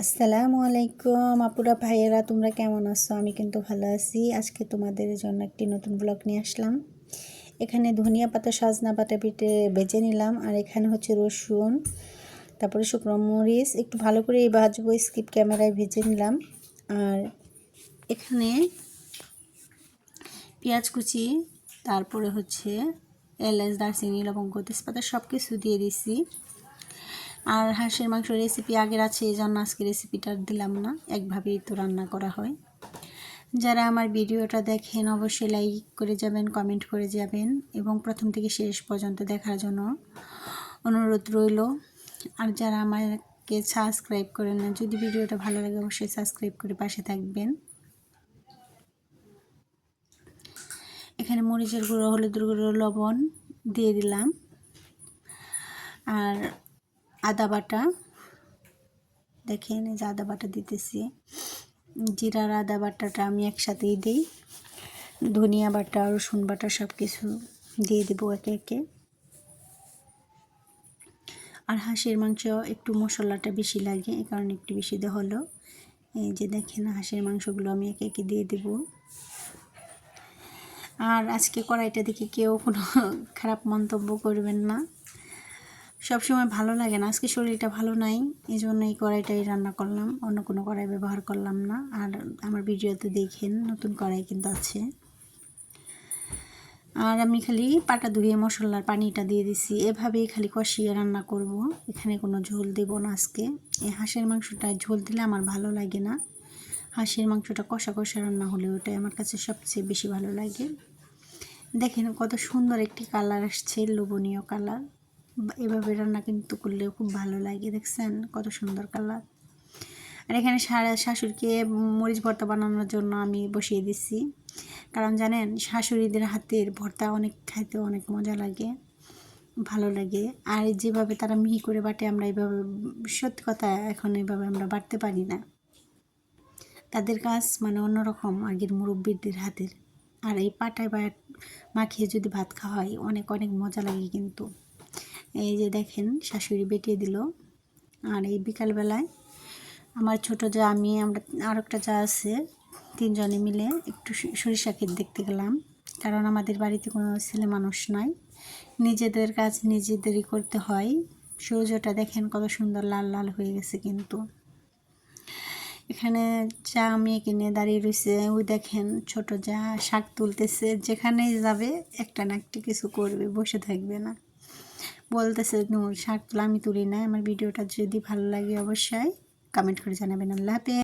আসসালামু আলাইকুম আপুরা ভাইয়েরা, তোমরা কেমন আছো? আমি কিন্তু ভালো আছি। আজকে তোমাদের জন্য একটি নতুন ব্লগ নিয়ে আসলাম। এখানে ধনিয়া পাতা সজনা পাতা পিঠে ভেজে নিলাম, আর এখানে হচ্ছে রসুন, তারপরে শুকনো মরিচ একটু ভালো করে ভাজবো, স্কিপ ক্যামেরায় ভেজে নিলাম। আর এখানে পেঁয়াজ কুচি, তারপরে হচ্ছে এলাচ, দারচিনি, লবঙ্গ, তেজপাতা সব কিছু দিয়ে দিছি। আর হাঁসের মাংস রেসিপি আগের আছে, এই জন্য আজকে রেসিপিটা দিলাম না, একভাবেই তো রান্না করা হয়। যারা আমার ভিডিওটা দেখেন অবশ্যই লাইক করে যাবেন, কমেন্ট করে যাবেন এবং প্রথম থেকে শেষ পর্যন্ত দেখার জন্য অনুরোধ রইল। আর যারা আমাকে সাবস্ক্রাইব করেন না, যদি ভিডিওটা ভালো লাগে অবশ্যই সাবস্ক্রাইব করে পাশে থাকবেন। এখানে মরিচের গুঁড়ো, হলুদের গুঁড়ো, লবণ দিয়ে দিলাম, আর আদা বাটা, দেখেন এই যে আদা বাটা দিতেছি। জিরার আদা বাটাটা আমি একসাথেই দিই, ধনিয়া বাটা, রসুন বাটা সব কিছু দিয়ে দেবো একে একে। আর হাঁসের মাংস একটু মশলাটা বেশি লাগে, এই কারণে একটু বেশি দেওয়া হলো। এই যে দেখেন হাঁসের মাংসগুলো আমি একে একে দিয়ে দেবো। আর আজকে কড়াইটা দেখে কেউ কোনো খারাপ মন্তব্য করবেন না, সবসময় ভালো লাগে না। আজকে শরীরটা ভালো নাই, এই জন্য এই কড়াইটাই রান্না করলাম, অন্য কোনো কড়াই ব্যবহার করলাম না। আর আমার ভিডিওতে দেখেন নতুন কড়াই কিন্তু আছে। আর আমি খালি পাটা ধুয়ে মশলার পানিটা দিয়ে দিছি, এভাবেই খালি কষিয়ে রান্না করব। এখানে কোনো ঝোল দেব না আজকে। এই হাঁসের মাংসটা ঝোল দিলে আমার ভালো লাগে না, হাঁসের মাংসটা কষা কষা রান্না হলে ওটাই আমার কাছে সবচেয়ে বেশি ভালো লাগে। দেখেন কত সুন্দর একটি কালার আসছে, লোভনীয় কালার। এভাবে রান্না কিন্তু করলেও খুব ভালো লাগে, দেখছেন কত সুন্দর কালার। আর এখানে শাশুড়িকে মরিচ ভর্তা বানানোর জন্য আমি বসিয়ে দিচ্ছি, কারণ জানেন শাশুড়িদের হাতের ভর্তা অনেক খাইতে অনেক মজা লাগে, ভালো লাগে। আর যেভাবে তারা মিহি করে বাটে, আমরা এইভাবে সত্যি কথা এখন এইভাবে আমরা বাটতে পারি না। তাদের কাজ মানে অন্যরকম আগের মুরব্বীদের হাতের। আর এই পাটায় মাখিয়ে যদি ভাত খাওয়া হয় অনেক অনেক মজা লাগে কিন্তু। এই যে দেখেন শাশুড়ি বেটিয়ে দিল। আর এই বিকালবেলায় আমার ছোট যা, আমরা আর একটা যা আছে, তিনজনে মিলে একটু সরিষা ক্ষেত দেখতে গেলাম, কারণ আমাদের বাড়িতে কোনো ছেলে মানুষ নাই, নিজেদের কাজ নিজেদেরই করতে হয়। সূর্যটা দেখেন কত সুন্দর লাল লাল হয়ে গেছে কিন্তু। এখানে যা মেয়ে কিনে দাঁড়িয়ে রয়েছে, ওই দেখেন ছোট যা শাক তুলতেছে, যেখানেই যাবে একটা না একটা কিছু করবে, বসে থাকবে না। বলতেছে শাক তুলা, আমি তুলি না। আমার ভিডিওটা যদি ভালো লাগে অবশ্যই কমেন্ট করে জানাবেন। আল্লাহ হাফেজ।